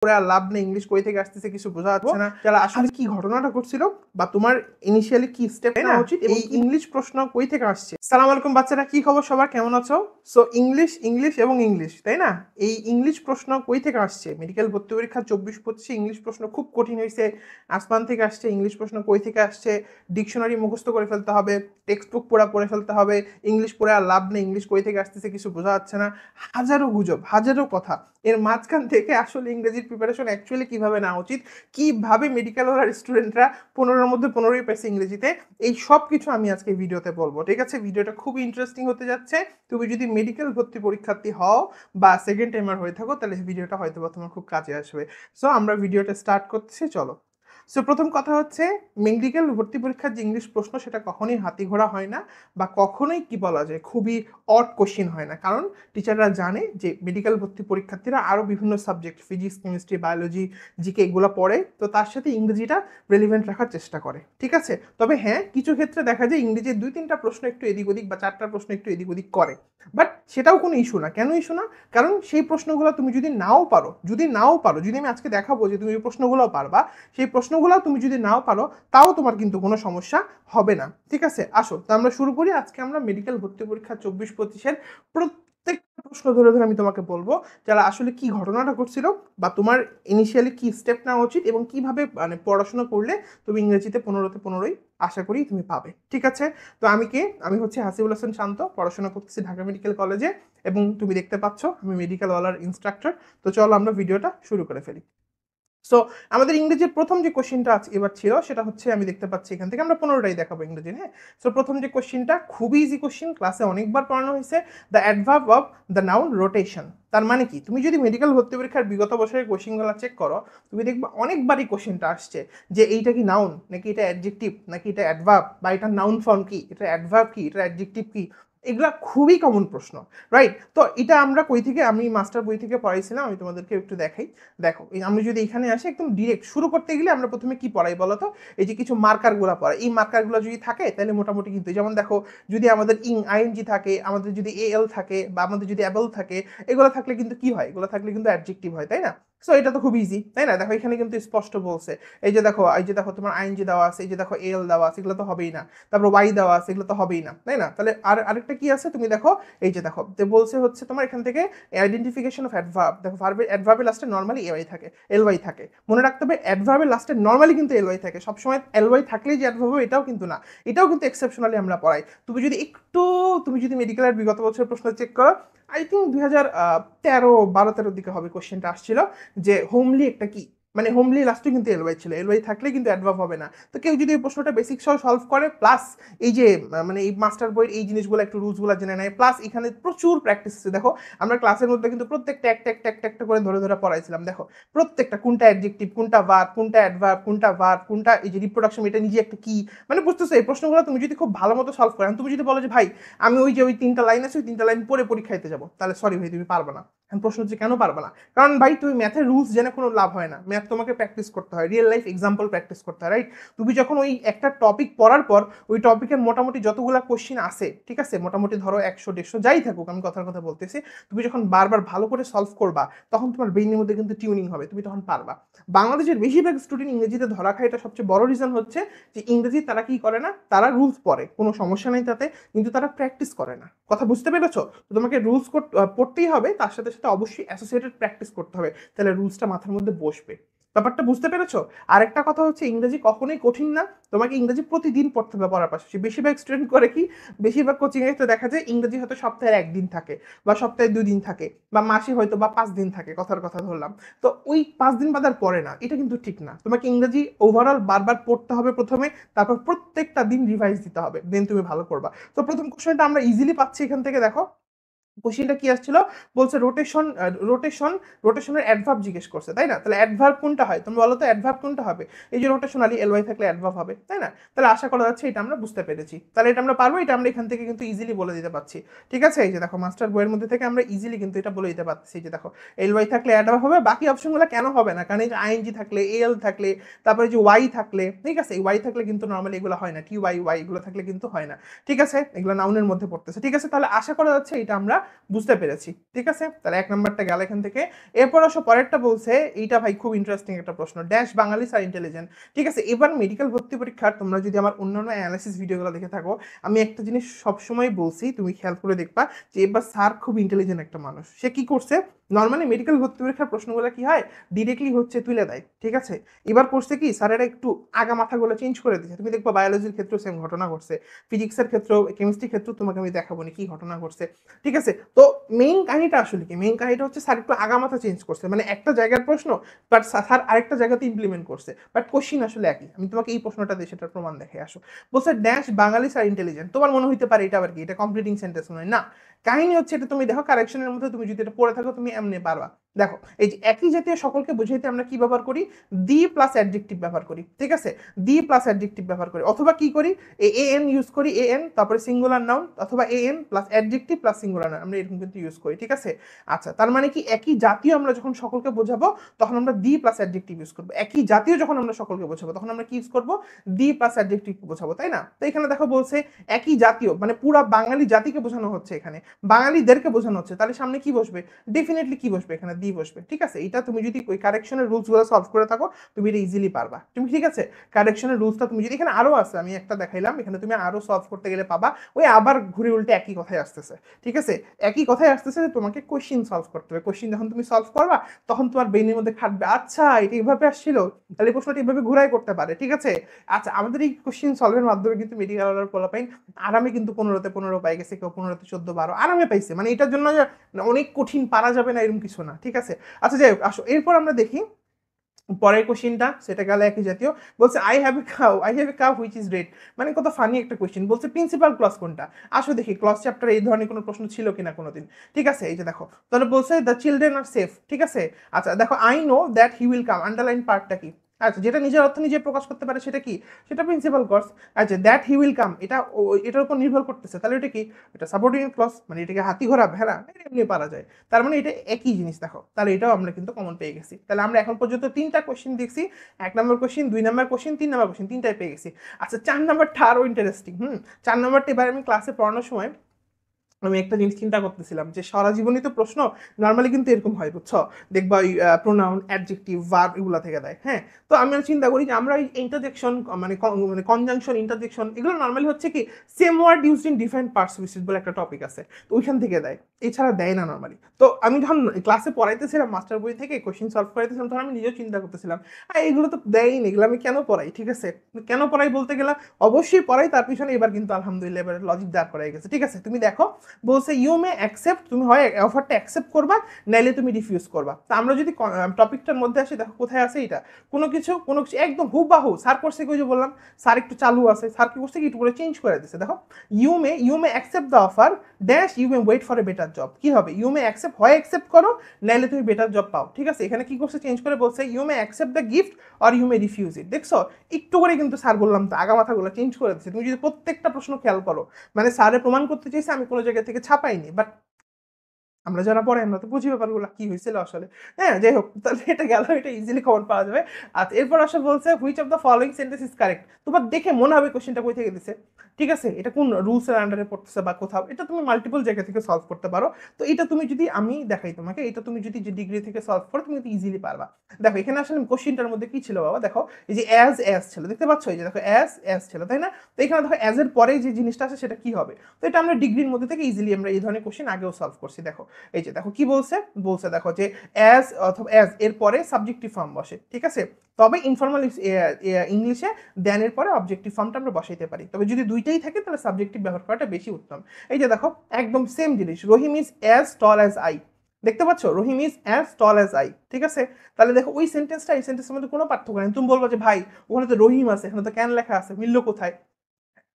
করে আর লাভ নেই, ইংলিশ কই থেকে আসতেছে কিছু বোঝা যাচ্ছে না, তাহলে আসলে কি ঘটনাটা ঘটছিল বা তোমার ইনিশিয়ালি কি স্টেপ নেওয়া উচিত এবং ইংলিশ প্রশ্ন কই থেকে আসছে। সালাম আলাইকুম বাচ্চারা, কি খবর সবার, কেমন আছো? সো ইংলিশ ইংলিশ এবং ইংলিশ, তাই না? এই ইংলিশ প্রশ্ন কই থেকে আসছে? মেডিকেল ভর্তি পরীক্ষা 24-25 ইংলিশ প্রশ্ন খুব কঠিন হয়েছে, আসমান থেকে আসছে। ইংলিশ প্রশ্ন কই থেকে আসছে? ডিকশনারি মুখস্থ করে ফেলতে হবে, টেক্সট বুক পড়ে ফেলতে হবে, ইংলিশ পড়ে আর লাভ নেই, ইংলিশ কই থেকে আসতেছে কিছু বোঝা যাচ্ছে না, হাজারো গুজব, হাজারো কথা। এর মাঝখান থেকে আসলে ইংরেজির প্রিপারেশন অ্যাকচুয়ালি কিভাবে নেওয়া উচিত, কিভাবে মেডিকেল ওয়ালার স্টুডেন্টরা 15-এর মধ্যে 15ই পাইছে ইংরেজিতে, এই সব কিছু আমি আজকে ভিডিওতে বলবো। ঠিক আছে, ভিডিওটা খুবই ইন্টারেস্টিং হতে যাচ্ছে। তুমি যদি মেডিকেল ভর্তি পরীক্ষার্থী হও বা সেকেন্ড টাইমার হয়ে থাকো, তাহলে ভিডিওটা হয়তো বা তোমার খুব কাজে আসবে। সো আমরা ভিডিওটা স্টার্ট করতেছি, চলো। সো প্রথম কথা হচ্ছে, মেডিকেল ভর্তি পরীক্ষার যে ইংলিশ প্রশ্ন সেটা কখনোই হাতি ঘোড়া হয় না, বা কখনোই কি বলা যায় খুবই অড কোশ্চিন হয় না। কারণ টিচাররা জানে যে মেডিকেল ভর্তি পরীক্ষার্থীরা আরও বিভিন্ন subject, physics, chemistry, biology, GK এগুলো পড়ে, তো তার সাথে ইংরেজিটা রেলিভেন্ট রাখার চেষ্টা করে। ঠিক আছে, তবে হ্যাঁ, কিছু ক্ষেত্রে দেখা যায় ইংরেজির 2-3টা প্রশ্ন একটু এদিক ওদিক বা 4টা প্রশ্ন একটু এদিক ওদিক করে, বাট সেটাও কোনো ইস্যু না। কেন ইস্যু না? কারণ সেই প্রশ্নগুলো তুমি যদি নাও পারো, যদি আমি আজকে দেখাবো যে তুমি এই প্রশ্নগুলো পারবা, সেই প্রশ্নগুলো তুমি যদি নাও পারো, তাও তোমার কিন্তু কোনো সমস্যা হবে না। ঠিক আছে, আসো তো আমরা শুরু করি। আজকে আমরা মেডিকেল ভর্তি পরীক্ষা 24-25-এর প্রত্যেকটা প্রশ্ন ধরে ধরে আমি তোমাকে বলবো, যারা আসলে কি ঘটনাটা ঘটছিল বা তোমার ইনিশিয়ালি কি স্টেপ নেওয়া উচিত এবং কিভাবে মানে পড়াশোনা করলে তুমি ইংরেজিতে 15তে 15ই আশা করি তুমি পাবে। ঠিক আছে, তো আমি হচ্ছে হাসিবুল হাসান শান্ত, পড়াশোনা করতেছি ঢাকা মেডিকেল কলেজে, এবং তুমি দেখতে পাচ্ছ আমি মেডিকেল ওয়ালার ইনস্ট্রাক্টর। তো চলো আমরা ভিডিওটা শুরু করে ফেলি। সো আমাদের ইংরেজির প্রথম যে কোশ্চিনটা এবার ছিল সেটা হচ্ছে, আমি দেখতে পাচ্ছি এখান থেকে আমরা 15টাই দেখাবো ইংরেজি। হ্যাঁ, সো প্রথম যে কোশ্চিনটা খুবই ইজি কোশ্চিন, ক্লাসে অনেকবার পড়ানো হয়েছে। The adverb of the noun rotation. তার মানে কি? তুমি যদি মেডিকেল ভর্তি পরীক্ষার বিগত বছরের কোশ্চিনগুলো চেক করো, তুমি দেখবে অনেকবারই কোশ্চিনটা আসছে যে এইটা কি নাউন নাকি এটা অ্যাডজেক্টিভ, নাকি এটা অ্যাডভার্ব, বা এটা নাউন ফর্ম কি, এটা অ্যাডভার্ব কি, এটা অ্যাডজেক্টিভ কি। এগুলা খুবই কমন প্রশ্ন, রাইট? তো এটা আমরা কই থেকে, আমি মাস্টার বই থেকে পড়াইছিলাম, আমি তোমাদেরকে একটু দেখাই। দেখো, আমি যদি এখানে আসি, একদম ডিরেক্ট শুরু করতে গেলে আমরা প্রথমে কি পড়াই বলো তো? এই যে কিছু মার্কারগুলো পড়াই, এই মার্কারগুলো যদি থাকে তাহলে মোটামুটি কিন্তু, যেমন দেখো, যদি আমাদের আইএনজি থাকে, আমাদের যদি এএল থাকে, বা আমাদের যদি অ্যাবল থাকে, এগুলো থাকলে কিন্তু কি হয়? এগুলো থাকলে কিন্তু অ্যাডজেক্টিভ হয়, তাই না? সো এটা তো খুব ইজি, তাই না? দেখো এখানে কিন্তু স্পষ্ট বলছে, এই যে দেখো তোমার আইএনজি দেওয়া আছে, এই যে দেখো এএল দেওয়া আছে, এগুলো তো হবেই না। তারপর ওয়াই দেওয়া আছে, এগুলো তো হবেই না, তাই না? তাহলে আরেকটা কি আছে তুমি দেখো, এই যে দেখো যে বলছে হচ্ছে তোমার এখান থেকে আইডেন্টিফিকেশন অফ অ্যাডভার্ব। দেখো অ্যাডভার্বের লাস্টে নর্মালি এওয়াই থাকে, এলওয়াই থাকে। মনে রাখতে হবে অ্যাডভার্বের লাস্টে নর্মালি কিন্তু এলওয়াই থাকে, সবসময় এলওয়াই থাকলেই যে অ্যাডভার্ব হবে এটাও কিন্তু না, এটাও কিন্তু এক্সেপশনালি আমরা পড়াই। তুমি যদি মেডিকেলের বিগত বছরের প্রশ্ন চেক করো, আই থিঙ্ক 2013-12-13 দিকে হবে কোশ্চেনটা আসছিল, যে হোমলি একটা কি, মানে হোমলি লাস্টে কিন্তু এলওয়াই ছিল, এলওয়াই থাকলে কিন্তু অ্যাডভার্ব হবে না। তো কেউ যদি এই প্রশ্নটা বেসিক সহ সলভ করে, প্লাস এই যে মানে এই মাস্টার বইয়ের এই জিনিসগুলো একটু রুলসগুলো জেনে নেয়, প্লাস এখানে প্রচুর প্র্যাকটিস আছে। দেখো আমরা ক্লাসের মধ্যে কিন্তু প্রত্যেকটা একটা করে ধরে ধরে পড়াইছিলাম। দেখো প্রত্যেকটা, কোনটা অ্যাডজেক্টিভ, কোনটা ভার্ব, কোনটা অ্যাডভার্ব, কোনটা এই যে রিপ্রোডাকশন, এটা নিজে একটা কি, মানে বুঝতেছো? এই প্রশ্নগুলো তুমি যদি খুব ভালো মতো সলভ করো, তুমি যদি বলো যে ভাই আমি ওই 3টা লাইন আছে, ওই 3টা লাইন পরে পরীক্ষা দিতে যাবো, তাহলে সরি ভাই, তুমি পারবে না। প্রশ্ন হচ্ছে কেন পারবে না? কারণ ভাই তুমি ম্যাথের রুলস জেনে কোনো লাভ হয় না, ম্যাথ তোমাকে প্র্যাকটিস করতে হয়, রিয়েল লাইফ এক্সাম্পল প্র্যাকটিস করতে হয়, রাইট? তুমি যখন ওই একটা টপিক পড়ার পর ওই টপিকের মোটামুটি যতগুলা কোশ্চিন আসে, ঠিক আছে, মোটামুটি ধরো 100-150 যাই থাকুক, আমি কথার কথা বলতেছি, তুমি যখন বারবার ভালো করে সলভ করবা, তখন তোমার ব্রেইনের মধ্যে কিন্তু টিউনিং হবে, তুমি তখন পারবা। বাংলাদেশের বেশিরভাগ স্টুডেন্ট ইংরেজিতে ধরা খায়, এটা সবচেয়ে বড় রিজন হচ্ছে যে ইংরেজি তারা কি করে না, তারা রুলস পড়ে, কোনো সমস্যা নেই তাতে, কিন্তু তারা প্র্যাকটিস করে না। কথা বুঝতে পেরেছো? তো তোমাকে রুলস পড়তেই হবে, তার সাথে সাথে অবশ্যই অ্যাসোসিয়েটেড প্র্যাকটিস করতে হবে, তাহলে রুলসটা মাথার মধ্যে বসবে। ব্যাপারটা বুঝতে পেরেছো? আরেকটা কথা হচ্ছে, ইংরেজি কখনোই কঠিন না, তোমাকে ইংরেজি প্রতিদিন পড়তে হবে পড়ার পাশাপাশি। বেশিরভাগ স্টুডেন্ট করে কি, বেশিরভাগ কোচিং এ তো দেখা যায় ইংরেজি হয়তো সপ্তাহে 1 দিন থাকে, বা সপ্তাহে 2 দিন থাকে, বা মাসে হয়তো বা 5 দিন থাকে, কথার কথা ধরলাম। তো ওই 5 দিন বাদ আর পড়ে না, এটা কিন্তু ঠিক না। তোমাকে ইংরেজি ওভারঅল বারবার পড়তে হবে প্রথমে, তারপর প্রত্যেকটা দিন রিভাইজ দিতে হবে, দেন তুমি ভালো করবা। তো প্রথম কোশ্চেনটা আমরা ইজিলি পাচ্ছি এখান থেকে। দেখো কোশ্চেনটা কি আসছিল, বলছে রোটেশনের অ্যাডভার্ব জিজ্ঞেস করছে, তাই না? তাহলে অ্যাডভার্ব কোনটা হয় তুমি বলো তো, অ্যাডভার্ব কোনটা হবে? এই যে রোটেশনালি এলওয়াই থাকলে অ্যাডভার্ব হবে, তাই না? তাহলে আশা করা যাচ্ছে এটা আমরা বুঝতে পেরেছি, তাহলে এটা আমরা পারবো, এটা আমরা এখান থেকে কিন্তু ইজিলি বলে দিতে পারছি। ঠিক আছে, এই যে দেখো মাস্টার বইয়ের মধ্যে থেকে আমরা ইজিলি কিন্তু এটা বলে দিতে পারছি, যে দেখো এলওয়াই থাকলে অ্যাডভার্ব হবে, বাকি অপশনগুলো কেন হবে না? কারণ এই যে আইএনজি থাকলে, এল থাকলে, তারপরে যে ওয়াই থাকলে, ঠিক আছে, ওয়াই থাকলে কিন্তু নর্মালি এগুলো হয় না, টি ওয়াই এগুলো থাকলে কিন্তু হয় না। ঠিক আছে, এগুলো নাউনের মধ্যে পড়তেছে। ঠিক আছে, তাহলে আশা করা যাচ্ছে এটা আমরা বুঝতে পেরেছি। ঠিক আছে, তাহলে 1 নাম্বারটা গেল এখান থেকে। এরপর আসো পরেরটা বলছে, এইটা ভাই খুব ইন্টারেস্টিং একটা প্রশ্ন, ড্যাশ বাঙালিস আর ইন্টেলিজেন্ট। ঠিক আছে, এবার মেডিকেল ভর্তি পরীক্ষার তোমরা যদি আমার অন্যান্য অ্যানালাইসিস ভিডিওগুলো দেখে থাকো, আমি একটা জিনিস সবসময় বলছি, তুমি খেয়াল করে দেখবা যে এবার স্যার খুব ইন্টেলিজেন্ট একটা মানুষ। সে কি করছে, নর্মালি মেডিকেল ভর্তি পরীক্ষার প্রশ্নগুলো কি হয়, ডিরেক্টলি হচ্ছে তুলে দেয়। ঠিক আছে, এবার করছে কি স্যারেরা একটু আগা মাথাগুলো চেঞ্জ করে দিচ্ছে। তুমি দেখবা বায়োলজির ক্ষেত্রেও সেম ঘটনা ঘটছে, ফিজিক্সের ক্ষেত্রেও, কেমিস্ট্রির ক্ষেত্রেও তোমাকে আমি দেখাবো না কি ঘটনা ঘটছে। ঠিক আছে, তো মেইন কাহিনীটা আসলে কি, মেইন কাহিনীটা হচ্ছে স্যার একটু আগামাথা চেঞ্জ করছে, মানে একটা জায়গার প্রশ্ন বাট স্যার আরেকটা জায়গাতে ইমপ্লিমেন্ট করছে, বাট কোশ্চিন আসলে একই। আমি তোমাকে এই প্রশ্নটা দিয়ে সেটার প্রমাণ দেখে আসো। বলছে ড্যাশ বাঙালি স্যার ইন্টেলিজেন্ট। তোমার মনে হইতে পারে এটা আবার কি, এটা কমপ্লিটিং সেন্টেন্স নয়, না। কাহিনী হচ্ছে এটা, তুমি দেখো কারেকশনের মধ্যে তুমি যদি এটা পড়ে থাকো তুমি এমনি পারবা। দেখো এই যে একই জাতীয় সকলকে বোঝাইতে আমরা কি ব্যবহার করি, দি প্লাস অ্যাডজেক্টিভ ব্যবহার করি। ঠিক আছে, দি প্লাস অ্যাডজেক্টিভ ব্যবহার করি, অথবা কি করি, এন ইউজ করি, এন তারপরে সিঙ্গুলার নাউন, অথবা N plus adjective plus singular noun, আমরা এরকম কিন্তু ইউজ করি। ঠিক আছে, আচ্ছা তার মানে কি একই জাতীয় আমরা যখন সকলকে বোঝাবো তখন আমরা দি প্লাস অ্যাডজেক্টিভ ইউজ করবো। একই জাতীয় যখন আমরা সকলকে বোঝাবো তখন আমরা কি ইউজ করবো, দি প্লাস অ্যাডজেক্টিভ বোঝাবো, তাই না? তো এখানে দেখো বলছে একই জাতীয়, মানে পুরা বাঙালি জাতিকে বোঝানো হচ্ছে, এখানে বাঙালিদেরকে বোঝানো হচ্ছে, তাহলে সামনে কি বসবে, ডেফিনেটলি কি বসবে, এখানে দি বসবে। ঠিক আছে, এটা তুমি যদি ওই কারেকশনের রুলসগুলো সলভ করে থাকো তুমি এটা ইজিলি পারবা তুমি। ঠিক আছে, কারেকশনের রুলসটা তুমি যদি, এখানে আরো আছে, আমি একটা দেখাইলাম, এখানে তুমি আরো সলভ করতে গেলে পাবা ওই আবার ঘুরে উল্টে একই কথাই আসতেছে। ঠিক আছে, একই কথাই আসতেছে যে তোমাকে কোশ্চিন সলভ করতে হবে। কোশ্চিন যখন তুমি সলভ করবা তখন তোমার ব্রেনের মধ্যে খাটবে, আচ্ছা এটা এইভাবে আসছিল, তাহলে এই প্রশ্নটা এইভাবে ঘুরাই করতে পারে। ঠিক আছে, আচ্ছা আমাদের এই কোশ্চিন সলভের মাধ্যমে কিন্তু মেডিকেল পোলাপাইন আরামে কিন্তু 15তে 15 পাই গেছে, কেউ 15তে 14 12 আরামে পাইছে। মানে এটার জন্য যে অনেক কঠিন পারা যাবে না এরকম কিছু না। ঠিক আছে, আচ্ছা যাই হোক, আসো এরপর আমরা দেখি পরের কোশ্চিনটা, সেটা গেল একই জাতীয়। বলছে I have a cow which is red. মানে কত ফানি একটা কোশ্চিন। বলছে প্রিন্সিপাল ক্লজ কোনটা। আসো দেখি ক্লজ চ্যাপ্টারে এই ধরনের কোনো প্রশ্ন ছিল কিনা কোনোদিন। ঠিক আছে, এই যে দেখো, তাহলে বলছে দ্য চিলড্রেন আর সেফ। ঠিক আছে, আচ্ছা দেখো I know that he will come, underline পার্টটা কি, আচ্ছা যেটা নিজের অর্থ নিজে প্রকাশ করতে পারে সেটা কি, সেটা প্রিন্সিপাল ক্লজ। আচ্ছা দ্যাট হি উইল কাম, এটা এটার উপর নির্ভর করতেছে, তাহলে এটা কি, এটা সাবঅর্ডিনেট ক্লজ, মানে এটাকে হাতি ঘোড়া ভেড়া এমনি পারা যায়। তার মানে এটা একই জিনিস। দেখো তাহলে এটাও আমরা কিন্তু কমন পেয়ে গেছি। তাহলে আমরা এখন পর্যন্ত 3টা কোশ্চেন দেখছি, 1 নম্বর কোশ্চেন, 2 নম্বর কোশ্চেন, 3 নম্বর কোশ্চেন, 3টাই পেয়ে গেছি। আচ্ছা 4 নম্বরটা আরো ইন্টারেস্টিং। 4 নম্বরটা এবার আমি ক্লাসে পড়ানোর সময় আমি একটা জিনিস চিন্তা করতেছিলাম যে সারা জীবনই তো প্রশ্ন নর্মালি কিন্তু এরকম হয়, বুঝছো, দেখবা ওই প্রোনাউন, অ্যাডজেক্টিভ, ভার্ব এগুলো থেকে দেয়। হ্যাঁ, তো আমি চিন্তা করি যে আমরা এই ইন্টারজেকশন মানে কনজাংশন, ইন্টারজেকশন এগুলো নর্মালি হচ্ছে কি same word used in different parts বলে একটা টপিক আছে, তো ওইখান থেকে দেয়, এছাড়া দেয় না নর্মালি। তো আমি যখন ক্লাসে পড়াইতেছিলাম মাস্টার বই থেকে কোশ্চেন সলভ করাইতেছিলাম তখন আমি নিজেও চিন্তা করতেছিলাম এগুলো তো দেয়ই না, এগুলো আমি কেন পড়াই। ঠিক আছে, কেন পড়াই বলতে গেলে অবশ্যই পড়াই, তার পিছনে এবার কিন্তু আলহামদুলিল্লাহ এবার লজিক দাঁড় করাই গেছে। ঠিক আছে, তুমি দেখো বলছে ইউ মে অ্যাকসেপ্ট, তুমি হয় অফারটা অ্যাকসেপ্ট করবা নাইলে তুমি রিফিউজ করবা। তা আমরা যদি টপিকটার মধ্যে আসি, দেখো কোথায় আছে এটা, কোনো কিছু একদম হুবাহু স্যার করছে কি, যে বললাম স্যার একটু চালু আছে, স্যার কি করছে কি একটু করে চেঞ্জ করে দিচ্ছে। দেখো you may accept the offer dash you may wait for a better job. কি হবে, ইউ মে অ্যাকসেপ্ট, হয় অ্যাকসেপ্ট করো নাইলে তুমি বেটার জব পাও। ঠিক আছে, এখানে কি করছে চেঞ্জ করে বলছে you may accept the gift or you may refuse it. দেখছো একটু করে কিন্তু স্যার বললাম তো আগা মাথাগুলো চেঞ্জ করে দিচ্ছে। তুমি যদি প্রত্যেকটা প্রশ্ন খেয়াল করো, মানে স্যারে প্রমাণ করতে চাইছে আমি কোনো জায়গা থেকে ছাপাইনি, বাট আমরা যারা পড়ে আমরা তো বুঝি ব্যাপারগুলো কি হয়েছিল আসলে। হ্যাঁ যাই হোক, তাহলে এটা গেল, এটা ইজিলি খবর পাওয়া যাবে। আর এরপর আসে বলছে which of the following sentence is correct. তোমার দেখে মনে হবে কোশ্চেনটা কই থেকে দিছে। ঠিক আছে, এটা কোন রুলস এর আন্ডারে পড়তেছে বা কোথাও, এটা তুমি মাল্টিপল জায়গা থেকে সলভ করতে পারো। তো এটা তুমি যদি আমি দেখাই তোমাকে, এটা তুমি যদি যে ডিগ্রি থেকে সলভ করো তুমি ইজিলি পারবা। দেখো এখানে আসলে কোশ্চেনটার মধ্যে কি ছিল বাবা, দেখো এই যে অ্যাজ ছিল, দেখতে পাচ্ছ এই যে দেখো অ্যাজ ছিল, তাই না? তো এখানে দেখো অ্যাজ এর পরে যে জিনিসটা আছে সেটা কি হবে। তো এটা আমরা ডিগ্রির মধ্যে থেকে ইজিলি আমরা এই ধরনের কোশ্চেন আগেও সলভ করছি। দেখো এই যে দেখো কি বলছে দেখো যে অ্যাজ অথবা অ্যাজ এর পরে সাবজেক্টিভ ফর্ম বসে। ঠিক আছে, তবে ইনফর্মাল ইংলিশে দেন এর পরে অবজেক্টিভ ফর্মটা আমরা বসাইতে পারি, তবে যদি দুইটাই থাকে তাহলে সাবজেক্টিভ ব্যবহার করাটা বেশি উত্তম। এই যে দেখো একদম সেম জিনিস, Rahim is as tall as I. দেখতে পাচ্ছ, Rahim is as tall as I. ঠিক আছে, তাহলে দেখো ওই সেন্টেন্সটা এই সেন্টেন্সের মধ্যে কোনো পার্থক্য নেই। তুমি বলবো যে ভাই ওখানে তো রহিম আছে, এখানে তো ক্যান লেখা আছে, মিললো কোথায়?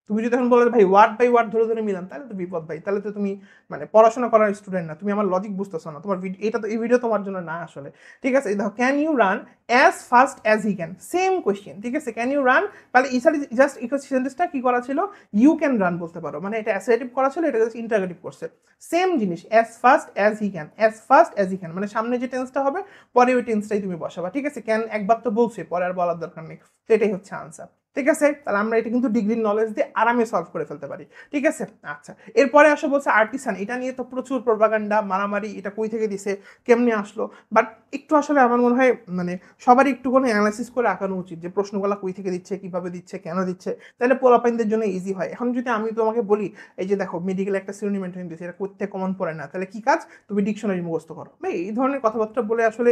তুমি যদি এখন বলো ভাই ওয়ার্ড বাই ওয়ার্ড ধরে ধরে মিলাম, তাহলে তো বিপদ ভাই, তাহলে তো তুমি মানে পড়াশোনা করার স্টুডেন্ট না, তুমি আমার লজিক বুঝতেছো না, তোমার এটা তো এই ভিডিও তোমার জন্য না আসলে। ঠিক আছে, দেখো can you run as fast as he can, same question. ঠিক আছে, ক্যান ইউ রান, তাহলে ইসারি জাস্ট সেন্টেন্সটা কি করা ছিল, ইউ ক্যান রান বলতে পারো, মানে এটা অ্যাসার্টিভ করা ছিল, এটা জাস্ট ইন্টারোগেটিভ করছে। সেম জিনিস, as fast as he can, as fast as he can, মানে সামনে যে টেন্সটা হবে পরে ওই টেন্সটাই তুমি বসাবা। ঠিক আছে, ক্যান একবার তো বলছে, পরে আর বলার দরকার নেই, তো এটাই হচ্ছে আনসার। ঠিক আছে, তাহলে আমরা এটা কিন্তু ডিগ্রির নলেজ দিয়ে আরামে সলভ করে ফেলতে পারি। ঠিক আছে, আচ্ছা এরপরে আসো বলছে আর্টিসান, এটা নিয়ে তো প্রচুর প্রোপাগান্ডা মারামারি, এটা কই থেকে দিছে, কেমনে আসলো, বাট একটু আসলে আমার মনে হয় মানে সবারই একটু কোনো অ্যানালাইসিস করে আঁকানো উচিত যে প্রশ্নগুলো কই থেকে দিচ্ছে, কিভাবে দিচ্ছে, কেন দিচ্ছে, তাহলে পোলাপাইনদের জন্য ইজি হয়। এখন যদি আমি তোমাকে বলি এই যে দেখো মেডিকেল একটা সিনোনিম মেনটেন দিচ্ছে, এটা করতে কমন পড়ে না, তাহলে কি কাজ, তুমি ডিকশনারি মুখস্থ করো ভাই। এই ধরনের কথাবার্তা বলে আসলে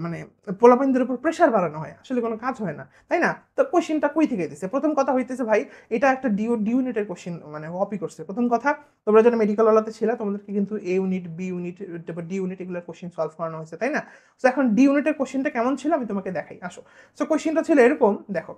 মানে পোলাপাইনদের উপর প্রেশার বাড়ানো হয়, আসলে কোনো কাজ হয় না, তাই না? তো কোশ্চেনটা কই থেকে দিছে, প্রথম কথা হইতেছে ভাই এটা একটা ডি ইউনিটের কোশ্চেন মানে কপি করছে। প্রথম কথা, তোমরা যারা মেডিকেল ওয়ালাতে ছিল তোমাদেরকে কিন্তু এ ইউনিট, বি ইউনিট, তারপর ডি ইউনিট এগুলোর কোশ্চেন সলভ করানো হয়েছে, তাই না? তো এখন ডি ইউনিটের কোশ্চেনটা কেমন ছিল আমি তোমাকে দেখাই, আসো। তো কোশ্চেনটা ছিল এরকম, দেখো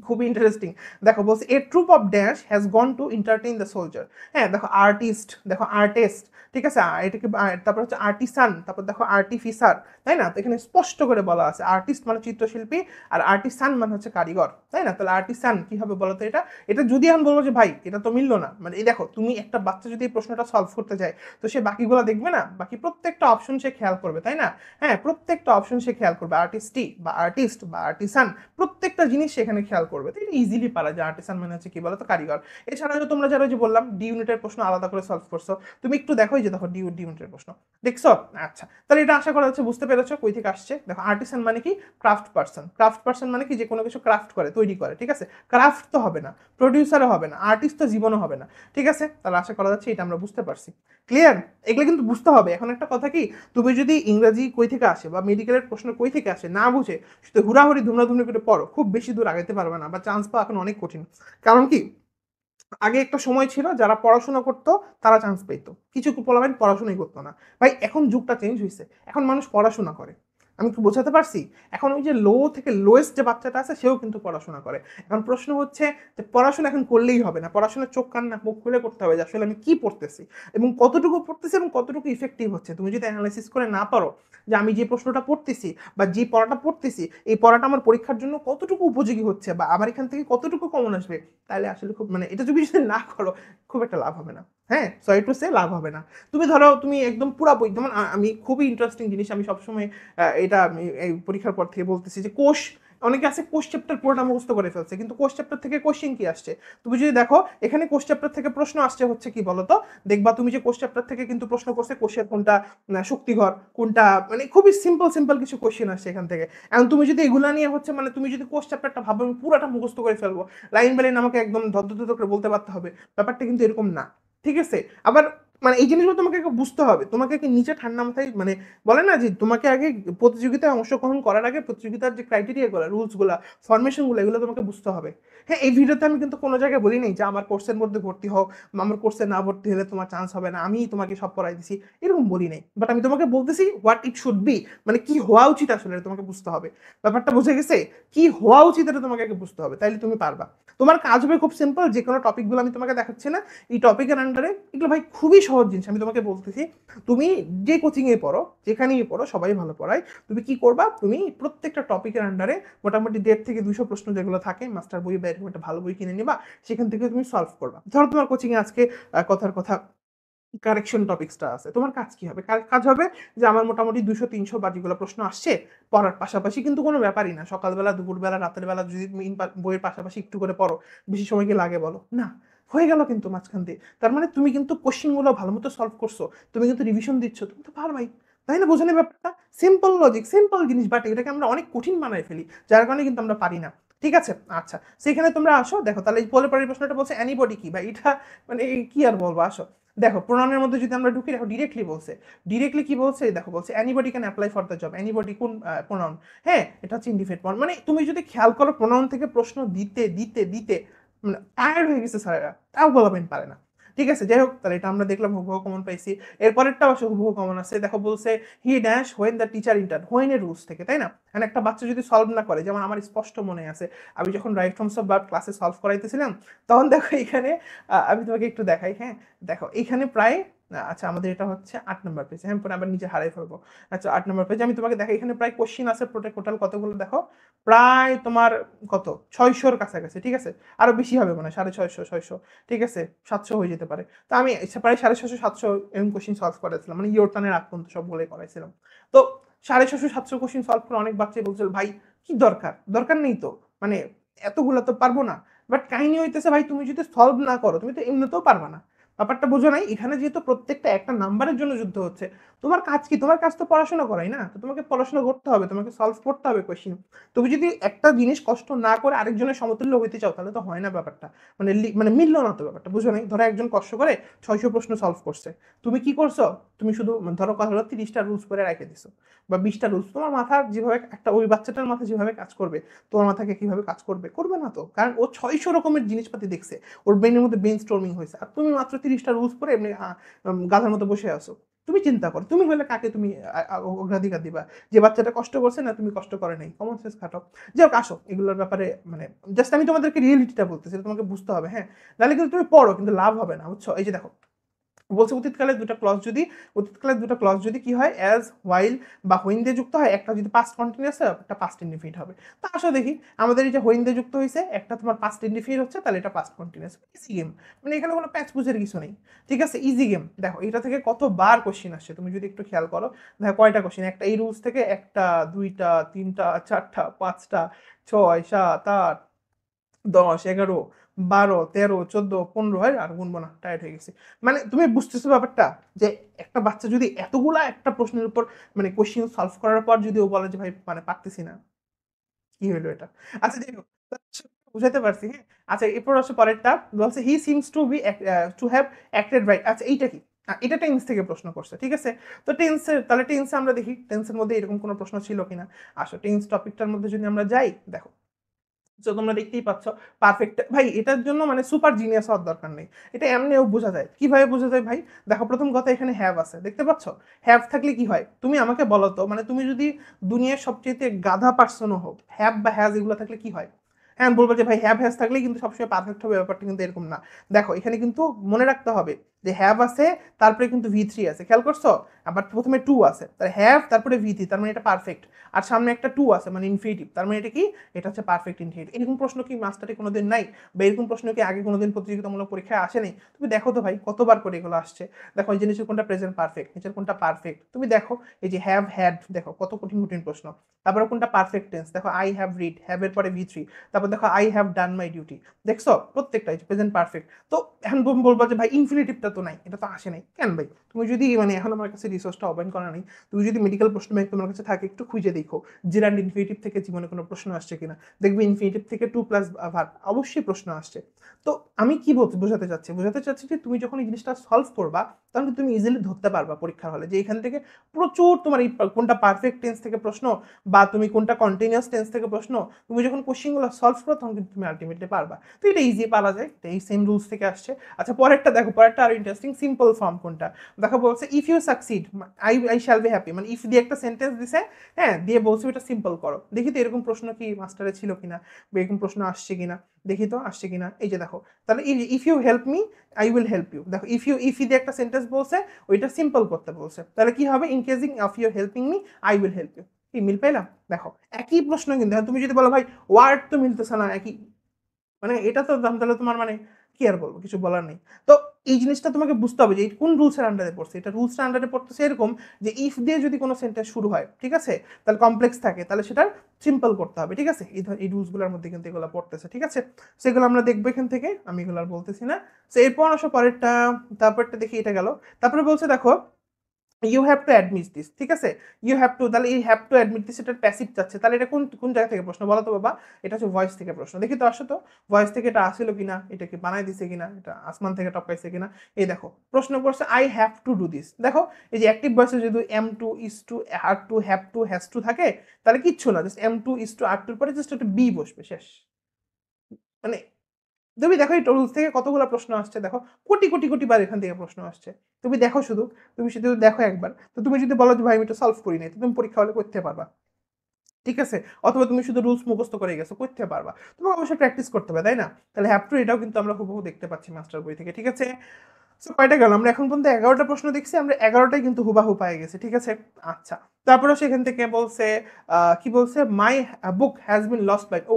খুবই ইন্টারেস্টিং। দেখো বলছে a troupe of dash has gone to entertain the soldier. হ্যাঁ দেখো আর্টিস্ট, দেখো আর্টিস্ট, ঠিক আছে, এটাকে তারপর হচ্ছে আর্টিসান, তারপর দেখো আর্টিফিসার, তাই না? তো এখানে স্পষ্ট করে বলা আছে আর্টিস্ট মানে চিত্রশিল্পী আর আর্টিসান মানে হচ্ছে কারিগর, তাই না? তাহলে আর্টিসান কি হবে বলো তো এটা, এটা যদি আমি বলবো যে ভাই এটা তো মিললো না, মানে এই দেখো তুমি একটা বাচ্চা যদি এই প্রশ্নটা সলভ করতে যায় তো সে বাকিগুলো দেখবে না, বাকি প্রত্যেকটা অপশন সে খেয়াল করবে, তাই না? হ্যাঁ প্রত্যেকটা অপশন সে খেয়াল করবে, আর্টিস্টি বা আর্টিস্ট বা আর্টিসান প্রত্যেকটা জিনিস সেখানে খেয়াল করবে, তো এটা ইজিলি পারা যায় আর্টিসান মানে হচ্ছে কি বলতো কারিগর। এছাড়া তোমরা যারা যে বললাম ডি ইউনিটের প্রশ্ন আলাদা করে সলভ করছো, তুমি একটু দেখো যে দেখো ডি ইউনিটের প্রশ্ন দেখছো, আচ্ছা তাহলে এটা আশা করা হচ্ছে বুঝতে পেরেছো কই থেকে আসছে। দেখো আর্টিসান মানে কি, ক্রাফট পার্সন, ক্রাফট পার্সন মানে কি যে কোনো কিছু ক্রাফট করে, তৈরি করে, ঠিক আছে? ক্রাফট তো হবে না, প্রডিউসারও হবে না, আর্টিস্ট তো জীবনও হবে না, ঠিক আছে? তাহলে আশা করা যাচ্ছে এটা আমরা বুঝতে পারছি, ক্লিয়ার? এগুলো কিন্তু বুঝতে হবে। এখন একটা কথা কি, তুমি যদি ইংরেজি কই থেকে আসে বা মেডিকেলের প্রশ্ন কই থেকে আসে না বুঝে শুধু হুড়াহুড়ি ধুমরাধুমরি করে পড়ো, খুব বেশি দূর আগাইতে পারবে না, বা চান্স পাওয়া এখন অনেক কঠিন। কারণ কি, আগে একটা সময় ছিল যারা পড়াশোনা করতো তারা চান্স পেতো, কিছু পোলাপাইন পড়াশোনাই করতো না। ভাই এখন যুগটা চেঞ্জ হয়েছে, এখন মানুষ পড়াশোনা করে। আমি কি বোঝাতে পারছি? এখন ওই যে লো থেকে লোয়েস্ট যে বাচ্চাটা আছে সেও কিন্তু পড়াশোনা করে। এখন প্রশ্ন হচ্ছে যে পড়াশোনা এখন করলেই হবে না, পড়াশোনার চোখ কান নাক মুখ খুলে করতে হবে যে আসলে আমি কি পড়তেছি এবং কতটুকু পড়তেছি এবং কতটুকু ইফেক্টিভ হচ্ছে। তুমি যদি অ্যানালাইসিস করে না পারো যে আমি যে প্রশ্নটা পড়তেছি বা যে পড়াটা পড়তেছি এই পড়াটা আমার পরীক্ষার জন্য কতটুকু উপযোগী হচ্ছে বা আমার এখান থেকে কতটুকু কমন আসবে, তাহলে আসলে খুব মানে এটা যদি না করো খুব একটা লাভ হবে না। হ্যাঁ সরি টু সে লাভ হবে না। তুমি ধরো তুমি একদম পুরা বই, যেমন আমি খুবই ইন্টারেস্টিং জিনিস আমি সবসময় এটা আমি এই পরীক্ষার পর থেকে বলতেছি যে কোষ, অনেকে আছে কোষ চ্যাপ্টার পুরোটা মুখস্থ করে ফেলছে কিন্তু কোষ চ্যাপ্টার থেকে কোশ্চেন কি আসছে তুমি যদি দেখো, এখানে কোষ চ্যাপ্টার থেকে প্রশ্ন আসছে হচ্ছে কি বলতো, দেখবা তুমি যে কোষ চ্যাপ্টার থেকে কিন্তু প্রশ্ন করছে কোষের কোনটা শক্তিঘর কোনটা, মানে খুবই সিম্পল সিম্পল কিছু কোশ্চেন আসছে এখান থেকে। এখন তুমি যদি এগুলা নিয়ে হচ্ছে মানে তুমি যদি কোষ চ্যাপ্টারটা ভাবো আমি পুরোটা মুখস্থ করে ফেলবো, লাইন বাই লাইন আমাকে একদম ধদ্ধ করে বলতে পারতে হবে, ব্যাপারটা কিন্তু এরকম না, ঠিক আছে? আবার মানে এই জিনিসগুলো তোমাকে বুঝতে হবে, তোমাকে কি নিচে ঠান্ডা মাথায় মানে বলে না যে তোমাকে আগে প্রতিযোগিতায় অংশগ্রহণ করার আগে প্রতিযোগিতার যে ক্রাইটেরিয়াগুলো রুলসগুলো ফরমেশনগুলো এগুলো তোমাকে বুঝতে হবে। হ্যাঁ এই ভিডিওতে আমি কিন্তু কোনো জায়গায় বলি নাই যে আমার কোর্সের মধ্যে ভর্তি হও বা আমার কোর্সে না ভর্তি হলে তোমার চান্স হবে না, আমি তোমাকে সব পড়াই দিছি, এরকম বলি নাই, বাট আমি তোমাকে বলতেছি হোয়াট ইট শুড বি, মানে কি হওয়া উচিত আসলে তোমাকে বুঝতে হবে। ব্যাপারটা বুঝে গেছে? কি হওয়া উচিত এটা তোমাকে আগে বুঝতে হবে, তাইলে তুমি পারবা। তোমার কাজ হবে খুব সিম্পল, যে কোনো টপিকগুলো আমি তোমাকে দেখাচ্ছি না এই টপিকের আন্ডারে, এগুলো ভাই খুবই সহজ জিনিস আমি তোমাকে বলতেছি। তুমি যে কোচিংয়ে পড়ো যেখানেই পড়ো সবাই ভালো পড়ায়, তুমি কি করবা, তুমি প্রত্যেকটা টপিকের আন্ডারে মোটামুটি 1.5 থেকে 200 প্রশ্ন যেগুলো থাকে মাস্টার বই বা এরকম একটা ভালো বই কিনে নিবা, সেখান থেকে তুমি সলভ করবা। ধরো তোমার কোচিংয়ে আজকে কথার কথা কারেকশন টপিক্সটা আছে, তোমার কাজ কি হবে, কাজ হবে যে আমার মোটামুটি 200-300 বা যেগুলো প্রশ্ন আসছে পড়ার পাশাপাশি, কিন্তু কোনো ব্যাপারই না সকালবেলা দুপুরবেলা রাতের বেলা যদি তুমি বইয়ের পাশাপাশি একটু করে পড়ো, বেশি সময় কি লাগে বলো না, হয়ে গেল কিন্তু মাঝখান দিয়ে। তার মানে তুমি কিন্তু কোশ্চেনগুলো ভালো মতো সলভ করছো, তুমি কিন্তু রিভিশন দিচ্ছ, তুমি তো পারবাই, তাই না? বোঝানোর ব্যাপারটা সিম্পল লজিক, সিম্পল জিনিস, বাট এটাকে আমরা অনেক কঠিন বানাই ফেলি যার কারণে কিন্তু আমরা পারি না। ঠিক আছে, আচ্ছা সেখানে তোমরা আসো, দেখো তাহলে এই পরের প্রশ্নটা বলছে অ্যানিবডি কি, বা এটা মানে কি আর বলবো, আসো দেখো প্রোনাউনের মধ্যে যদি আমরা ঢুকি, দেখো ডিরেক্টলি বলছে, ডিরেক্টলি কি বলছে দেখো, বলছে anybody can apply for the job, anybody কোন প্রোনাউন, হ্যাঁ এটা হচ্ছে ইনডিফিনিট প্রোনাউন। মানে তুমি যদি খেয়াল করো প্রোনাউন থেকে প্রশ্ন দিতে দিতে দিতে মানে টায়ার্ড হয়ে গেছে স্যারেরা, তাও বলবেন পারে না। ঠিক আছে, যাই হোক তাহলে এটা আমরা দেখলাম হুবহু কমন পাইছি। এরপরেরটাও আসলে হুবহু কমন আছে, দেখো বলছে he dash when the teacher inter, when এর রুলস থেকে, তাই না? মানে একটা বাচ্চা যদি সলভ না করে, যেমন আমার স্পষ্ট মনে আছে আমি যখন রাইট ফর্মস অফ ভার্ব ক্লাসে সলভ করাইতেছিলাম তখন দেখো এখানে আমি তোমাকে একটু দেখাই, হ্যাঁ দেখো এখানে প্রায় আচ্ছা আমাদের এটা হচ্ছে 8 নম্বর পেজ, হ্যাঁ পরে আবার নিজে হারাই ফেলবো। আচ্ছা 8 নম্বর পেজ আমি তোমাকে দেখাই, এখানে প্রায় কোশ্চিন আছে টোটাল কতগুলো দেখো, প্রায় তোমার কত 600-র কাছাকাছি, ঠিক আছে? আরো বেশি হবে মানে 650-600, ঠিক আছে 700 হয়ে যেতে পারে। তো আমি প্রায় 650-700 এরকম কোশ্চিন সলভ করেছিলাম, মানে ইয়োরটানের আগ পর্যন্ত সবগুলোই করাইছিলাম। তো 650-700 কোশ্চিন সলভ করে অনেক বাচ্চাই বলছিল ভাই কি দরকার, দরকার নেই তো, মানে এতগুলো তো পারবো না। বাট কাহিনী হইতেছে ভাই তুমি যদি সলভ না করো তুমি তো এমনিতেও পারবা না। ব্যাপারটা বোঝো নাই? এখানে যেহেতু প্রত্যেকটা একটা নাম্বারের জন্য যুদ্ধ হচ্ছে, তোমার কাজ কি? তোমার কাজ তো পড়াশোনা করাই না? তো তোমাকে পড়াশোনা করতে হবে, তোমাকে সলভ করতে হবে কোয়েশ্চেন। তুমি যদি একটা জিনিস কষ্ট না করে আরেকজনের সমতুল্য হইতে চাও তাহলে তো হয় না ব্যাপারটা। মানে মিলল না তো ব্যাপারটা, বুঝো নাই? ধরো একজন কষ্ট করে 600 প্রশ্ন সলভ করছে। তুমি কি করছো? তুমি শুধু ধরো কথা হলো 30টা রুলস করে রেখে দিছো বা 20টা রুলস। তোমার মাথা যেভাবে একটা ওই বাচ্চাটার মাথা যেভাবে কাজ করবে, তোমার মাথাকে কিভাবে কাজ করবে? করবে না তো। কারণ ও 600 রকমের জিনিসপাতি দেখছে, ওর ব্রেনের মধ্যে ব্রেন স্টর্মিং হয়েছে। আর তুমি মাত্র 30টা রুলস পরে এমনি গাধার মতো বসে আছো। তুমি চিন্তা করো, তুমি হলে কাকে তুমি অগ্রাধিকার দিবা? যে বাচ্চাটা কষ্ট করছে না তুমি কষ্ট করে নাই? কমন সেন্স খাটাও। যাই হোক, আসো এগুলোর ব্যাপারে মানে জাস্ট আমি তোমাদেরকে রিয়েলিটিটা বলতেছি, তোমাকে বুঝতে হবে। হ্যাঁ, নাহলে কিন্তু তুমি পড়ো কিন্তু লাভ হবে না, বুঝছো? এই যে দেখো বলছে অতীতকালের দুটো ক্লজ যদি কি হয়, অ্যাজ, হোয়াইল বা হোয়েন দিয়ে যুক্ত হয়, একটা যদি পাস্ট কন্টিনিউয়াস হয় একটা পাস্ট ইনডিফিনিট হবে। তো আসো দেখি আমাদের এই যে হোয়েন দিয়ে যুক্ত হয়েছে, একটা তোমার পাস্ট ইনডিফিনিট হচ্ছে, তাহলে এটা পাস্ট কন্টিনিউয়াস। ইজি গেম, মানে এখানে কোনো প্যাচ পুচের কিছু নেই। ঠিক আছে, ইজি গেম। দেখো এটা থেকে কতবার কোশ্চিন আসছে তুমি যদি একটু খেয়াল করো। দেখো কয়টা কোশ্চিন, একটা এই রুলস থেকে একটা, দুইটা, তিনটা, চারটা, পাঁচটা, 6, 7, 8, 10, 11, 12, 13, 14, 15 হয় আর গুনবো না, টায়ার্ড হয়ে গেছি। মানে তুমি বুঝতেছো ব্যাপারটা, যে একটা বাচ্চা যদি এতগুলা একটা প্রশ্নের উপর মানে কোশ্চিন সলভ করার পর যদি ও বলে যে ভাই মানে পারতেছি না, কি হলো এটা? আচ্ছা যাই হোক, বুঝাতে পারছি, হ্যাঁ। আচ্ছা এরপর হচ্ছে পরেরটা, বলছে he seems to be to have acted right. আচ্ছা এইটা কি? এটা টেন্স থেকে প্রশ্ন করছে, ঠিক আছে। তো টেন্সের, তাহলে টেন্সে আমরা দেখি টেন্সের মধ্যে এরকম কোনো প্রশ্ন ছিল কিনা। আসো টেন্স টপিকটার মধ্যে যদি আমরা যাই, দেখো তো তোমরা দেখতেই পাচ্ছ পারফেক্ট। ভাই এটার জন্য মানে সুপার জিনিয়াস হওয়ার দরকার নেই, এটা এমনিও বোঝা যায়। কিভাবে বোঝা যায় ভাই? দেখো প্রথম কথা, এখানে হ্যাভ আছে, দেখতে পাচ্ছ? হ্যাভ থাকলে কি হয় তুমি আমাকে বলো তো, মানে তুমি যদি দুনিয়ার সবচেয়ে গাধা পার্সনও হোক, হ্যাভ বা হ্যাজ এগুলো থাকলে কি হয়? হ্যাঁ বলবো যে ভাই হ্যাভ হ্যাজ থাকলেই কিন্তু সবসময় পারফেক্ট হবে, ব্যাপারটা কিন্তু এরকম না। দেখো এখানে কিন্তু মনে রাখতে হবে যে হ্যাভ আছে, তারপরে কিন্তু ভি3 আছে, খেয়াল করছো? আবার প্রথমে টু আছে, তাহলে হ্যাভ তারপরে ভি3, তার মানে এটা পারফেক্ট। আর সামনে একটা টু আছে মানে ইনফিনিটিভ, তার মানে এটা কি? এটা হচ্ছে পারফেক্ট ইনফিনিটিভ। এরকম প্রশ্ন কি মাস্টারে কোনোদিন নাই? বা এরকম প্রশ্ন কি আগে কোনোদিন প্রতিযোগিতামূলক পরীক্ষায় আসেনি? তুমি দেখো তো ভাই কতবার করে এগুলো আসছে। দেখো এই যে নিচের কোনটা প্রেজেন্ট পারফেক্ট, নিচের কোনটা পারফেক্ট, তুমি দেখো এই যে হ্যাভ হ্যাড, দেখো কত কঠিন কঠিন প্রশ্ন। তারপরে কোনটা পারফেক্ট টেন্স, দেখো আই হ্যাভ রিড, হ্যাভ এর পরে ভি3। তারপর দেখো I have done my duty. দেখছো প্রত্যেকটাই প্রেজেন্ট পারফেক্ট। তো এখন তুমি বলবো যে ভাই ইনফিনিটিভটা তো নাই, এটা তো আসে নাই কেন ভাই? তুমি যদি মানে এখন আমার কাছে রিসোর্সটা ওপেন করা নেই, তুমি যদি মেডিকেল প্রশ্ন ব্যাংক তোমার কাছে থাকে একটু খুঁজে দেখো জিরান্ড ইনফিনিটিভ থেকে জীবনে কোনো প্রশ্ন আসছে কিনা। দেখবে ইনফিনিটিভ থেকে টু প্লাস ভার্ব অবশ্যই প্রশ্ন আসছে। তো আমি কি বলতে বোঝাতে চাচ্ছি যে তুমি যখন এই জিনিসটা সলভ করবা, তখন তুমি ইজিলি ধরতে পারবা পরীক্ষার হলে যে এখান থেকে প্রচুর তোমার এই কোনটা পারফেক্ট টেন্স থেকে প্রশ্ন বা তুমি কোনটা কন্টিনিউয়াস টেন্স থেকে প্রশ্ন। তুমি যখন কোশ্চেনগুলো সলভ করো তখন কিন্তু তুমি আলটিমেটলি পারবা। তো এটা ইজি পারা যায়, এই সেম রুলস থেকে আসছে। আচ্ছা পরেরটা দেখো, পরেরটা আরো ইন্টারেস্টিং, সিম্পল ফর্ম কোনটা। দেখো বলছে if you succeed I shall be happy, মানে ইফ দিয়ে একটা সেন্টেন্স দিছে, হ্যাঁ, দিয়ে বলছে এটা সিম্পল করো। দেখি তো এরকম প্রশ্ন কি মাস্টারে ছিল কিনা বা এরকম প্রশ্ন আসছে কিনা, দেখি তো আসছে কিনা। এই যে দেখো, তাহলে if you help me I will help you. দেখো ইফ দিয়ে একটা সেন্টেন্স বলছে, ওইটা সিম্পল করতে বলছে, তাহলে কি হবে? In casing of you helping me I will help you. কি মিল পেলাম? দেখো একই প্রশ্ন কিন্তু, তুমি যদি বলো ভাই ওয়ার্ড তো মিলতেছে না একই, মানে এটা তো তাহলে তোমার মানে কি আর বলবো, কিছু বলার নেই। তো এই জিনিসটা তোমাকে বুঝতে হবে যে কোন রুলসের আন্ডারে পড়ছে। এটা রুলসের আন্ডারে পড়তেছে এরকম যে ইফ দিয়ে যদি কোনো সেন্টেন্স শুরু হয়, ঠিক আছে, তাহলে কমপ্লেক্স থাকে, তাহলে সেটা সিম্পল করতে হবে, ঠিক আছে। এই রুলসগুলোর মধ্যে কিন্তু এগুলো পড়তেছে, ঠিক আছে। সেগুলো আমরা দেখবো এখান থেকে, আমি এগুলো আর বলতেছি না। তো এরপর আসো পরেরটা, তারপরটা দেখি, এটা গেল। তারপরে বলছে দেখো you have to admit this, ঠিক আছে। ইউ হ্যাভ টু, তাহলে এই হ্যাভ টু অ্যাডমিট দিস এটা প্যাসিভ যাচ্ছে, তাহলে এটা কোন কোন জায়গা থেকে প্রশ্ন বলো তো বাবা? এটা হচ্ছে ভয়েস থেকে প্রশ্ন। দেখি তো আসো তো ভয়েস থেকে এটা আসলো কিনা, এটা কি বানাই দিছে কিনা, এটা আসমান থেকে টপকাইছে কিনা। এই দেখো প্রশ্ন করছে I have to do this. দেখো এই যে অ্যাক্টিভ ভয়েসে যদি am to is to are to have to has to থাকে, তাহলে কিচ্ছু না, just am to is to are টুর পরে জাস্ট একটা বি বসবে, শেষ। মানে তুমি দেখো এই টুলস থেকে কতগুলো প্রশ্ন আসছে, দেখো কোটি কোটি কোটি বার এখান থেকে প্রশ্ন আসছে। তুমি দেখো শুধু, তুমি শুধু দেখো একবার। তো তুমি যদি বলো যে ভাই আমি এটা সলভ করি নাই, তো তুমি পরীক্ষা হলে করতে পারবা, ঠিক আছে। অথবা তুমি শুধু রুলস মুখস্থ করে গেছো, করতে পারবা। তোমাকে অবশ্যই প্র্যাকটিস করতে হবে, তাই না? তাহলে হ্যাভ টু এটাও কিন্তু আমরা হুবহু দেখতে পাচ্ছি মাস্টার বই থেকে, ঠিক আছে। সো কয়টা গেল? আমরা এখন পর্যন্ত 11টা প্রশ্ন দেখছি, আমরা 11টাই কিন্তু হুবাহু পাই গেছি, ঠিক আছে। আচ্ছা তারপরে সেখান থেকে বলছে কি বলছে, my book has been lost by, ও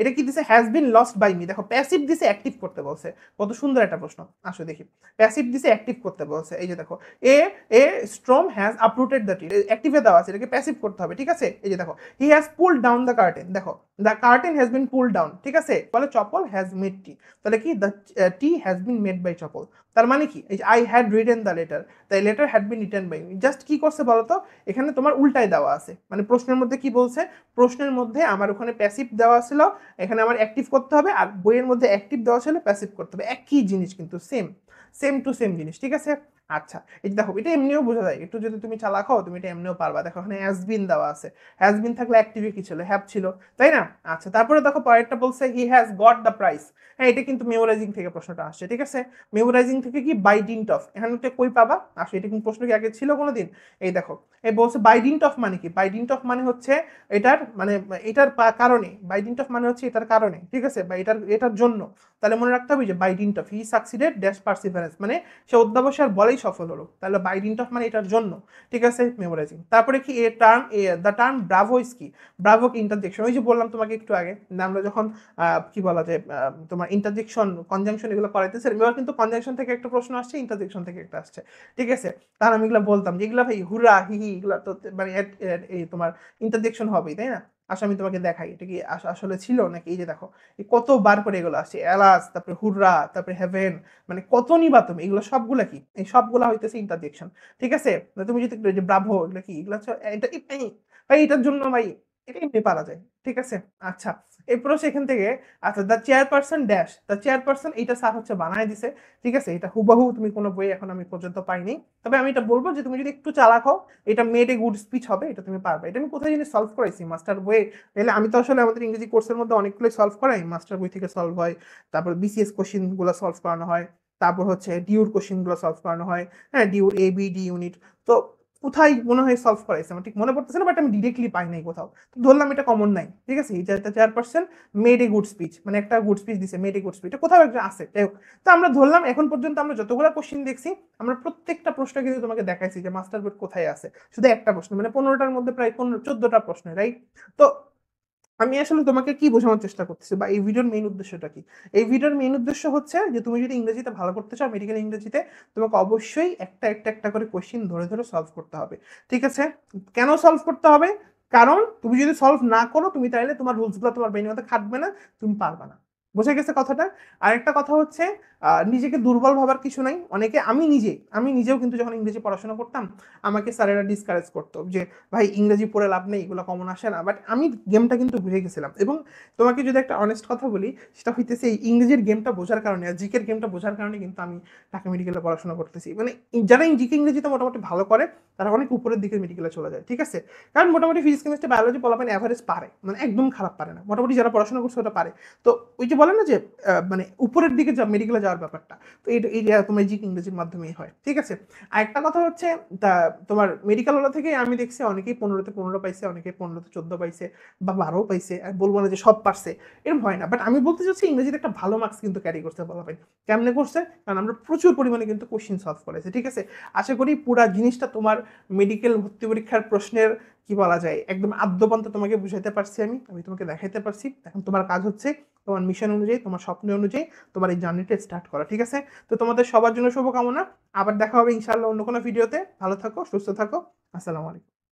এটা কি দিছে, has been lost by me. দেখো প্যাসিভ দিছে অ্যাক্টিভ করতে বলছে, কত সুন্দর একটা প্রশ্ন। আসো দেখি, প্যাসিভ দিছে অ্যাক্টিভ করতে বলছে। এই যে দেখো, a a storm has uprooted the tree, অ্যাক্টিভে দেওয়া আছে, এটাকে প্যাসিভ করতে হবে, ঠিক আছে। এই যে দেখো, he has pulled down the curtain, দেখো the curtain has been pulled down, ঠিক আছে। বলে চপল হ্যাজ মেড টি, তাহলে কি the tea has been made by Chapal. তার মানে কি, এই যে I had written the letter, the letter had been written by me, just কি করছে বলতো, এখানে তোমার উল্টায় দেওয়া আছে, মানে প্রশ্নের মধ্যে কি বলছে, প্রশ্নের মধ্যে আমার ওখানে প্যাসিভ দেওয়া ছিল, এখানে আমার অ্যাক্টিভ করতে হবে, আর বইয়ের মধ্যে অ্যাক্টিভ দেওয়া ছিল, প্যাসিভ করতে হবে, একই জিনিস কিন্তু সেম সেম টু সেম জিনিস, ঠিক আছে। আচ্ছা, এই যে দেখো, এটা এমনিও বোঝা যায়, একটু যদি তুমি চালাক হও তুমি এটা এমনিও পারবা। দেখো এখানে হ্যাজ বিন দেওয়া আছে, হ্যাজ বিন থাকলে অ্যাক্টিভে কি ছিল, হ্যাভ ছিল, তাই না। আচ্ছা, তারপরে দেখো পরেরটা বলছে he has got the prize. হ্যাঁ, এটা কিন্তু মেমোরাইজিং থেকে প্রশ্নটা আসছে, ঠিক আছে। মেমোরাইজিং থেকে কি, বাই ডিন্ট অফ, এখানে তো কই পাবা আসো, এটা কিন্তু প্রশ্ন কি আগে ছিল কোনোদিন। এই দেখো, এই বলছে বাই ডিন্ট অফ মানে কি, বাই ডিন্ট অফ মানে হচ্ছে এটার মানে এটার কারণে, বাই ডিন্ট অফ মানে হচ্ছে এটার কারণে, ঠিক আছে, বা এটার এটার জন্য। তাহলে মনে রাখতে হবে যে by dint of he succeeded dash perseverance, মানে সে অধ্যাবসায়ের বলেই সফল হলো, তাহলে বাই ডিন্ট অফ মানে এটার জন্য, ঠিক আছে, মেমোরাইজিং। তারপরে কি, a term, the term Bravo is কি, ব্রাভো কি ইন্টারজেকশন, ওই যে বললাম তোমাকে একটু আগে, আমরা যখন কি বলা যায় তোমার ইন্টারজেকশন কনজাংশন এগুলো করাইতেছে, এবার কিন্তু কনজাংশন থেকে একটা প্রশ্ন আসছে, ইন্টারজেকশন থেকে একটা আসছে, ঠিক আছে। তাহলে আমি এগুলো বলতাম যে এগুলো ভাই হুরা হি হি এগুলো তো মানে এই তোমার ইন্টারজেকশন হবেই, তাই না। আসলে আমি তোমাকে দেখাই এটা কি আসলে ছিল নাকি। এই যে দেখো, কতবার করে এগুলো আসছে, এলাস, তারপরে হুররা, তারপরে হেভেন, মানে কত নিবা তুমি, এগুলো সবগুলা কি, এই সবগুলা হইতেছে ইন্টারজেকশন, ঠিক আছে। তুমি যদি যে ব্রাভো এগুলো কি, এগুলো হচ্ছে এটা ভাই এটার জন্য ভাই, এটা এমনি পারা যায়, ঠিক আছে। আচ্ছা, এরপরে সেখান থেকে, আচ্ছা the chairperson dash, the chairperson এইটা স্যার হচ্ছে বানায় দিছে, ঠিক আছে। এটা হুবাহু তুমি কোনো বই এখন আমি পর্যন্ত পাইনি, তবে আমি এটা বলবো যে তুমি যদি একটু চালাক হও, এটা মেড এ গুড স্পিচ হবে, এটা তুমি পারবে। এটা আমি কোথায় জানি সলভ করাইছি মাস্টার বইয়ে, তাহলে আমি তো আসলে আমাদের ইংরেজি কোর্সের মধ্যে অনেকগুলোই সলভ করাই, মাস্টার বই থেকে সলভ হয়, তারপর বিসিএস কোশ্চিন গুলো সলভ করানো হয়, তারপর হচ্ছে ডিউর কোশ্চিন গুলো সলভ করানো হয়, হ্যাঁ ডিউর এ বি ডি ইউনিট। তো কোথায় মনে হয় সলভ করাইছে আমার ঠিক মনে পড়তেছে না, বাট আমি ডিরেক্টলি পাই নাই কোথাও, তো ধরলাম এটা কমন নাই, ঠিক আছে। এটা 4% মেড এ গুড স্পিচ, মানে একটা গুড স্পিচ দিছে, মেড এ গুড স্পিচ, এটা কোথাও একটা আছে, যাই হোক। তো আমরা ধরলাম এখন পর্যন্ত আমরা যতগুলো কোশ্চিন দেখছি, আমরা প্রত্যেকটা প্রশ্ন কিন্তু তোমাকে দেখাইছি যে মাস্টার বোর্ড কোথায় আছে, শুধু একটা প্রশ্ন, মানে 15টার মধ্যে প্রায় 14টা প্রশ্ন, রাইট। তো আমি আসলে তোমাকে কি বোঝানোর চেষ্টা করতেছি, বা এই ভিডিওর মেইন উদ্দেশ্যটা কি, এই ভিডিওর মেইন উদ্দেশ্য হচ্ছে যে তুমি যদি ইংরেজিতে ভালো করতে চাও, মেডিকেল ইংরেজিতে, তোমাকে অবশ্যই একটা একটা একটা করে কোশ্চিন ধরে ধরে সলভ করতে হবে, ঠিক আছে। কেন সলভ করতে হবে, কারণ তুমি যদি সলভ না করো, তুমি তাইলে তোমার রুলসগুলো তোমার ব্রেনের মধ্যে খাটবে না, তুমি পারবে না। বোঝা গেছে কথাটা। আরেকটা কথা হচ্ছে, নিজেকে দুর্বল ভাবার কিছু নাই। অনেকে, আমি নিজেও কিন্তু যখন ইংরেজি পড়াশোনা করতাম, আমাকে স্যারেরা ডিসকারেজ করতো যে ভাই ইংরেজি পড়ে লাভ নেই, এগুলো কমন আসে না, বাট আমি গেমটা কিন্তু বুঝে গেছিলাম। এবং তোমাকে যদি একটা অনেস্ট কথা বলি, সেটা হইতেছে এই ইংরেজির গেমটা বোঝার কারণে আর জিকের গেমটা বোঝার কারণে কিন্তু আমি ঢাকা মেডিকেলে পড়াশোনা করতেছি। মানে যারা জিকে ইংরেজিতে মোটামুটি ভালো করে, তারা অনেক উপরের দিকে মেডিকেলে চলে যায়, ঠিক আছে। কারণ মোটামুটি ফিজিক্স কেমিস্ট্রি বায়োলজি পোলাপাইন অ্যাভারেজ পারে, মানে একদম খারাপ পারে না, মোটামুটি যারা পড়াশোনা করছে ওটা পারে। তো ওই যে বলে না যে মানে উপরের দিকে যা মেডিকেলে যাওয়ার ব্যাপারটা, তো এই যে তোমার জিকে ইংরেজির মাধ্যমেই হয়, ঠিক আছে। আর একটা কথা হচ্ছে, তা তোমার মেডিকেল ওলা থেকে আমি দেখছি অনেকেই 15তে 15 পাইছে, অনেকে 15তে 14 পাইছে, বা 12 পাইছে। আর বলবো না যে সব পারছে, এরকম হয় না, বাট আমি বলতে চাচ্ছি ইংরেজিতে একটা ভালো মার্কস কিন্তু ক্যারি করতে পোলাপাইন। কেমনে করছে, কারণ আমরা প্রচুর পরিমাণে কিন্তু কোশ্চিন সলভ করেছি, ঠিক আছে। আশা করি পুরা জিনিসটা তোমার মেডিকেল ভর্তি পরীক্ষার প্রশ্নের কি বলা যায় একদম আদ্যপান্ত তোমাকে বুঝাইতে পারছি, আমি তোমাকে দেখাইতে পারছি। এখন তোমার কাজ হচ্ছে তোমার মিশন অনুযায়ী, তোমার স্বপ্ন অনুযায়ী তোমার এই জার্নিটা স্টার্ট করা, ঠিক আছে। তো তোমাদের সবার জন্য শুভকামনা, আবার দেখা হবে ইনশাআল্লাহ অন্য কোনো ভিডিওতে। ভালো থাকো, সুস্থ থাকো, আসসালামু আলাইকুম।